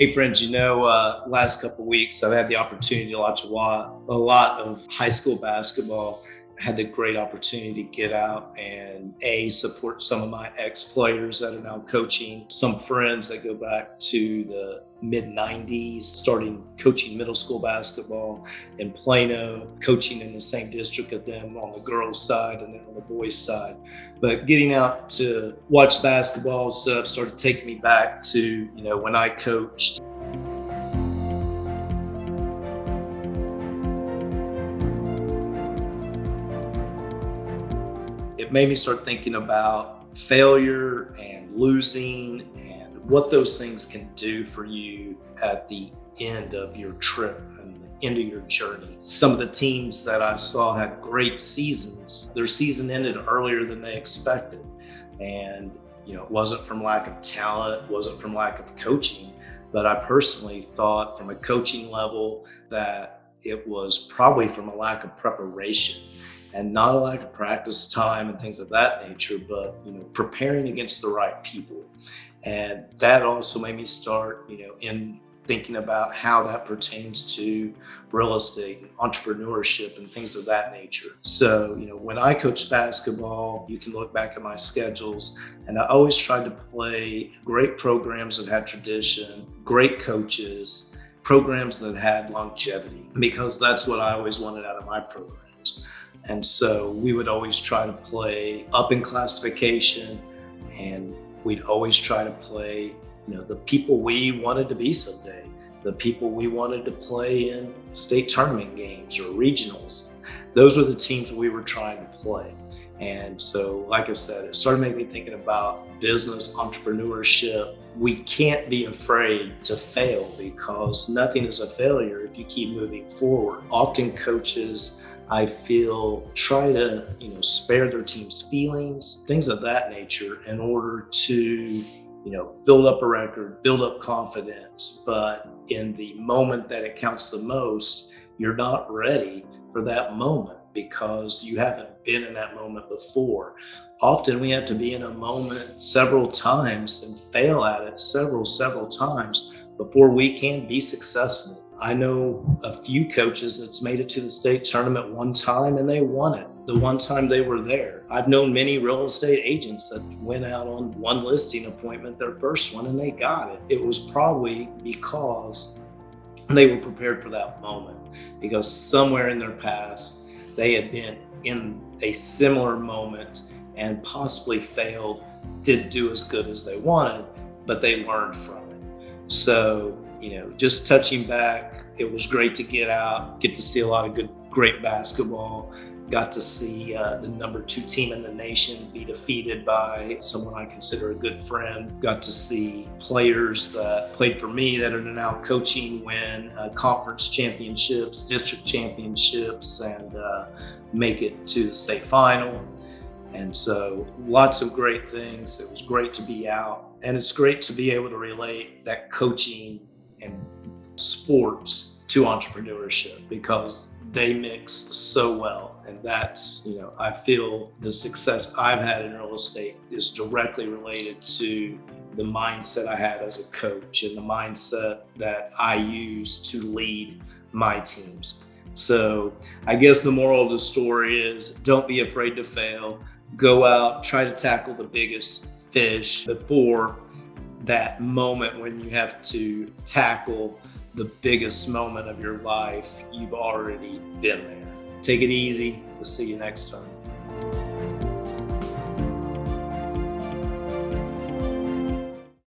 Hey friends, last couple of weeks I've had the opportunity to watch a lot of high school basketball. I had the great opportunity to get out and support some of my ex-players that are now coaching, some friends that go back to the mid 90s, starting coaching middle school basketball in Plano, coaching in the same district of them on the girls' side and then on the boys' side. But getting out to watch basketball and stuff started taking me back to, when I coached. It made me start thinking about failure and losing and what those things can do for you at the end of your trip and the end of your journey. Some of the teams that I saw had great seasons. Their season ended earlier than they expected. And, it wasn't from lack of talent, it wasn't from lack of coaching, but I personally thought from a coaching level that it was probably from a lack of preparation and not a lack of practice time and things of that nature, but preparing against the right people. And that also made me start, in thinking about how that pertains to real estate and entrepreneurship and things of that nature. So, when I coached basketball, you can look back at my schedules, and I always tried to play great programs that had tradition, great coaches, programs that had longevity, because that's what I always wanted out of my programs. And so we would always try to play up in classification, and we'd always try to play, the people we wanted to be someday, the people we wanted to play in state tournament games or regionals. Those were the teams we were trying to play. And so, like I said, it started making me thinking about business, entrepreneurship. We can't be afraid to fail because nothing is a failure if you keep moving forward. Often coaches, I feel, try to, spare their team's feelings, things of that nature in order to, build up a record, build up confidence. But in the moment that it counts the most, you're not ready for that moment because you haven't been in that moment before. Often we have to be in a moment several times and fail at it several times before we can be successful. I know a few coaches that's made it to the state tournament one time and they won it the one time they were there. I've known many real estate agents that went out on one listing appointment, their first one, and they got it. It was probably because they were prepared for that moment, because somewhere in their past they had been in a similar moment and possibly failed, didn't do as good as they wanted, but they learned from it. So, just touching back, it was great to get out, get to see a lot of great basketball. Got to see the number 2 team in the nation be defeated by someone I consider a good friend. Got to see players that played for me that are now coaching win conference championships, district championships, and make it to the state final. And so lots of great things. It was great to be out. And it's great to be able to relate that coaching and sports to entrepreneurship because they mix so well. And that's, I feel the success I've had in real estate is directly related to the mindset I had as a coach and the mindset that I use to lead my teams. So I guess the moral of the story is don't be afraid to fail. Go out, try to tackle the biggest fish before that moment when you have to tackle the biggest moment of your life. You've already been there. Take it easy. We'll see you next time.